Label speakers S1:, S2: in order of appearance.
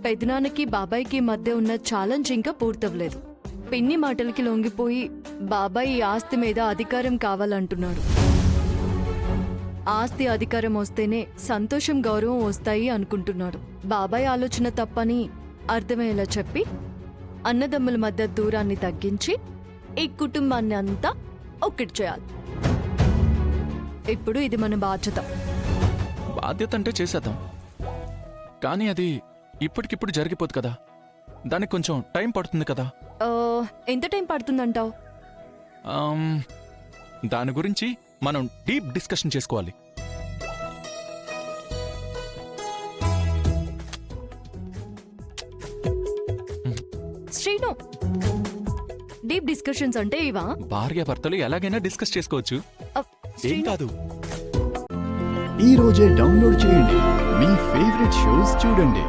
S1: పెదనాన్నకి బాబాయ్కి మధ్య ఉన్న ఛాలెంజ్ ఇంకా పూర్తవలేదు. పిన్ని మాటలకి లొంగిపోయి బాబాయ్ ఈ ఆస్తి మీద అధికారం కావాలంటున్నాడు. ఆస్తి అధికారం వస్తేనే సంతోషం గౌరవం వస్తాయి అనుకుంటున్నాడు. బాబాయ్ ఆలోచన తప్పని అర్థమయ్యేలా చెప్పి అన్నదమ్ముల మధ్య దూరాన్ని తగ్గించి ఈ కుటుంబాన్ని అంతా ఒక్కటి చేయాలి. ఇప్పుడు ఇది మన బాధ్యత.
S2: బాధ్యత అంటే చేసేద్దాం, కానీ అది ఇప్పటికిప్పుడు జరిగిపోదు కదా. దానికి కొంచెం టైం పడుతుంది కదా.
S1: ఎంత టైం పడుతుందంటావు?
S2: దాని గురించి మనం డీప్ డిస్కషన్ చేసుకోవాలి.
S1: శ్రీను, డీప్ డిస్కషన్స్ అంటే ఇవా?
S2: భార్యాభర్తలు ఎలాగైనా డిస్కస్ చేసుకోవచ్చు, ఏం కాదు.
S3: ఈ రోజే డౌన్లోడ్ చేయండి, మీ ఫేవరెట్ షోస్ చూడండి.